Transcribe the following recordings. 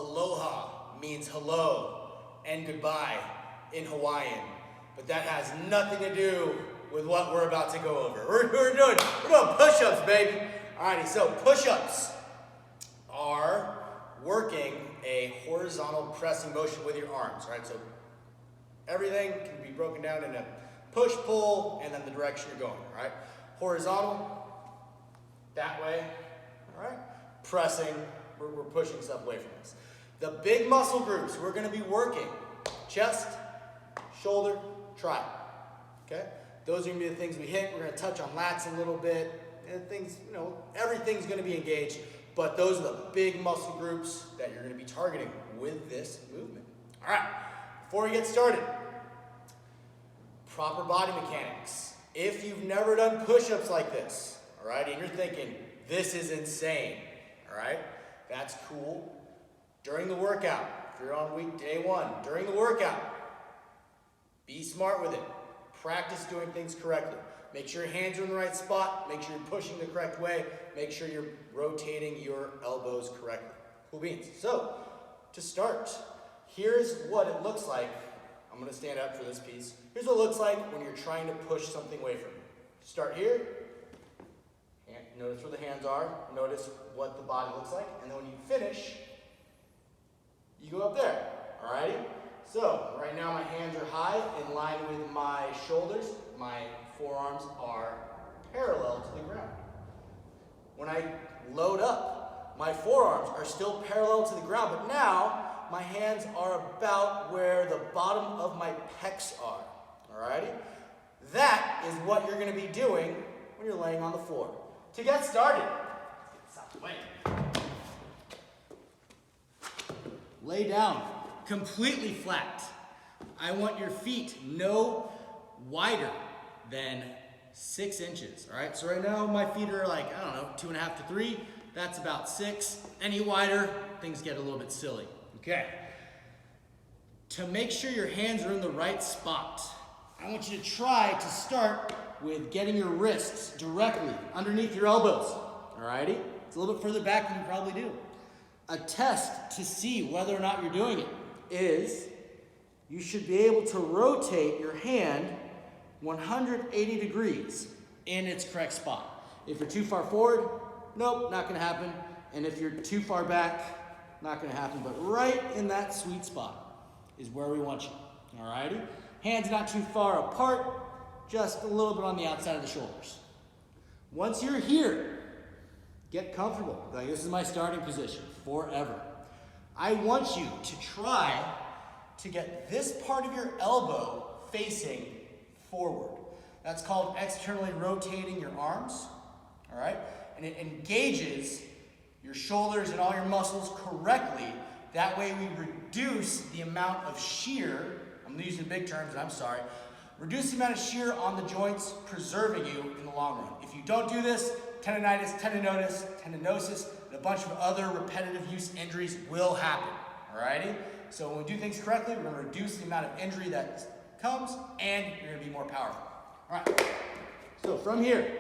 aloha means hello and goodbye in Hawaiian, but that has nothing to do with what we're about to go over. We're doing push-ups, baby. Alrighty, so push-ups are working a horizontal pressing motion with your arms, right? So everything can be broken down into push, pull, and then the direction you're going, right? Horizontal, that way, all right? Pressing, we're pushing stuff away from us. The big muscle groups we're gonna be working, chest, shoulder, tri, okay? Those are gonna be the things we hit. We're gonna touch on lats a little bit, and things, everything's gonna be engaged, but those are the big muscle groups that you're gonna be targeting with this movement. All right, before we get started, proper body mechanics. If you've never done push-ups like this, all right, and you're thinking, this is insane, all right, that's cool. During the workout, if you're on week day 1, during the workout, be smart with it. Practice doing things correctly. Make sure your hands are in the right spot. Make sure you're pushing the correct way. Make sure you're rotating your elbows correctly. Cool beans. So, to start, here's what it looks like. I'm going to stand up for this piece. Here's what it looks like when you're trying to push something away from you. Start here. Notice where the hands are. Notice what the body looks like. And then when you finish, you go up there. Alrighty? So, right now my hands are high in line with my shoulders. My forearms are parallel to the ground. When I load up, my forearms are still parallel to the ground, but now my hands are about where the bottom of my pecs are. Alrighty? That is what you're going to be doing when you're laying on the floor. To get started, let's get this out of the way. Lay down completely flat. I want your feet no wider than 6 inches. All right, so right now my feet are like, 2.5 to 3. That's about 6. Any wider, things get a little bit silly. Okay. To make sure your hands are in the right spot, I want you to try to start with getting your wrists directly underneath your elbows. Alrighty? It's a little bit further back than you probably do. A test to see whether or not you're doing it is you should be able to rotate your hand 180 degrees in its correct spot. If you're too far forward, nope, not gonna happen. And if you're too far back, not gonna happen. But right in that sweet spot is where we want you, alrighty? Hands not too far apart, just a little bit on the outside of the shoulders. Once you're here, get comfortable. Like, this is my starting position forever. I want you to try to get this part of your elbow facing forward. That's called externally rotating your arms, all right? And it engages your shoulders and all your muscles correctly. That way we reduce the amount of shear, I'm using big terms and I'm sorry, reduce the amount of shear on the joints, preserving you in the long run. If you don't do this, tendonitis, tendinosis, and a bunch of other repetitive use injuries will happen, alrighty? So when we do things correctly, we're gonna reduce the amount of injury that comes, and you're gonna be more powerful. All right, so from here,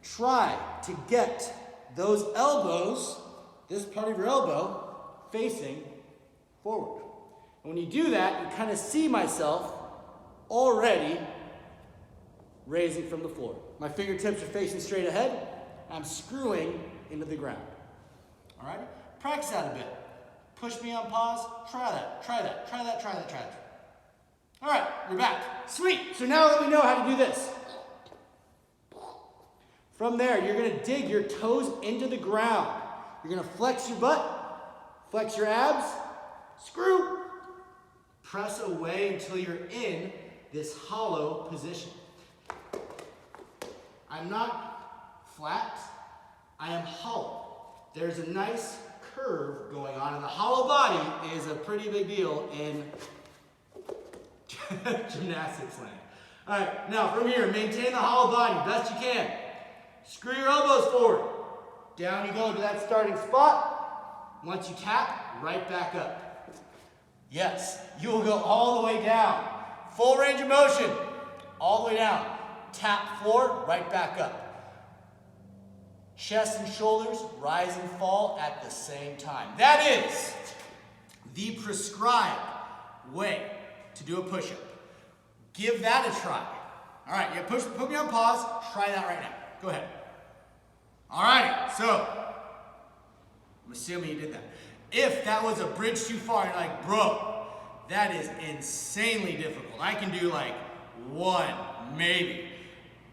try to get those elbows, this part of your elbow, facing forward. And when you do that, you kind of see myself already raising from the floor. My fingertips are facing straight ahead. I'm screwing into the ground. All right? Practice that a bit. Push me on pause. Try that. Try that. Try that. Try that. Try that. All right, you're back. Sweet. So now that we know how to do this, from there, you're going to dig your toes into the ground. You're going to flex your butt, flex your abs, screw, press away until you're in this hollow position. I'm not flat, I am hollow. There's a nice curve going on, and the hollow body is a pretty big deal in gymnastics land. All right, now from here, maintain the hollow body best you can. Screw your elbows forward. Down you go to that starting spot. Once you tap, right back up. Yes, you will go all the way down. Full range of motion, all the way down. Tap floor, right back up. Chest and shoulders rise and fall at the same time. That is the prescribed way to do a push-up. Give that a try. All right, yeah, put me on pause. Try that right now. Go ahead. All righty, so I'm assuming you did that. If that was a bridge too far, you're like, bro, that is insanely difficult. I can do like one, maybe.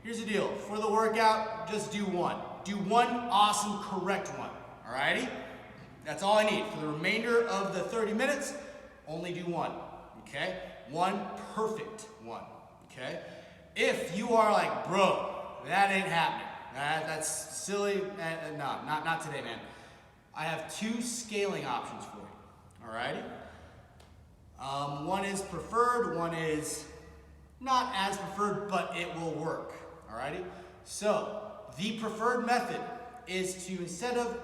Here's the deal. For the workout, just do one. Do one awesome, correct one. All righty? That's all I need. For the remainder of the 30 minutes, only do one. Okay? One perfect one. Okay? If you are like, bro, that ain't happening. That's silly. No, not today, man. I have two scaling options for you. Alrighty? One is preferred, one is not as preferred, but it will work. Alrighty? So, the preferred method is to, instead of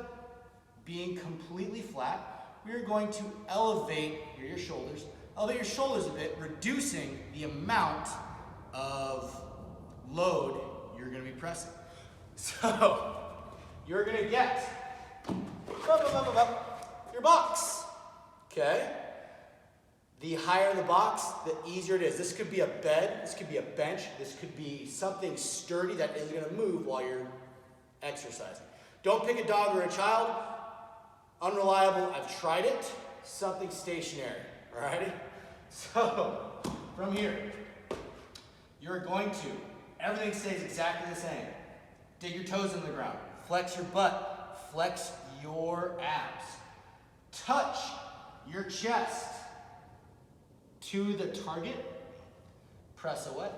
being completely flat, we're going to elevate your shoulders a bit, reducing the amount of load you're going to be pressing. So, you're going to get your box. Okay? The higher the box, the easier it is. This could be a bed, this could be a bench, this could be something sturdy that isn't going to move while you're exercising. Don't pick a dog or a child. Unreliable, I've tried it. Something stationary, alrighty? So, from here, you're going to, everything stays exactly the same. Dig your toes in the ground. Flex your butt. Flex your abs. Touch your chest to the target. Press away.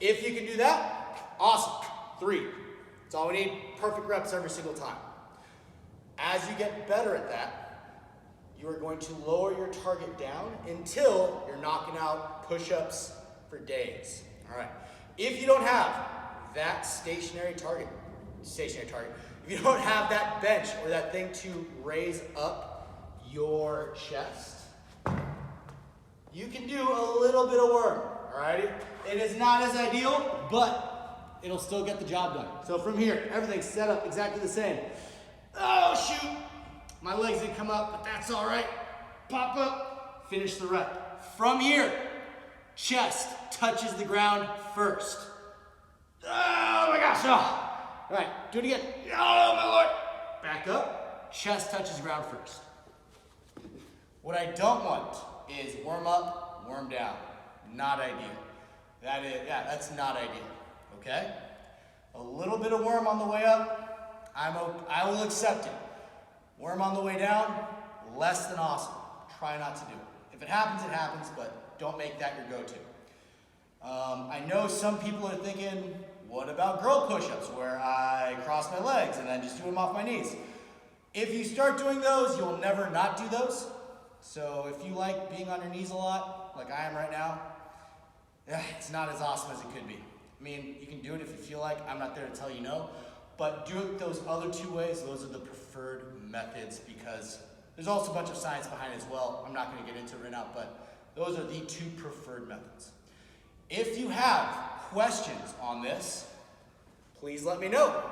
If you can do that, awesome. 3. That's all we need. Perfect reps every single time. As you get better at that, you are going to lower your target down until you're knocking out push-ups for days. All right. If you don't have that stationary target, if you don't have that bench or that thing to raise up your chest, you can do a little bit of worm, all righty? It is not as ideal, but it'll still get the job done. So from here, everything's set up exactly the same. Oh, shoot. My legs didn't come up, but that's all right. Pop up, finish the rep. From here, chest touches the ground first. Oh my gosh, oh. All right, do it again. Oh my Lord. Back up, chest touches the ground first. What I don't want is warm up, warm down. Not ideal. That's not ideal, okay? A little bit of worm on the way up, I will accept it. Worm on the way down, less than awesome. Try not to do it. If it happens, but don't make that your go-to. I know some people are thinking, what about girl push-ups where I cross my legs and then just do them off my knees? If you start doing those, you'll never not do those. So if you like being on your knees a lot, like I am right now, it's not as awesome as it could be. I mean, you can do it if you feel like. I'm not there to tell you no. But do it those other two ways. Those are the preferred methods because there's also a bunch of science behind it as well. I'm not going to get into it right now, but those are the two preferred methods. If you have questions on this, please let me know.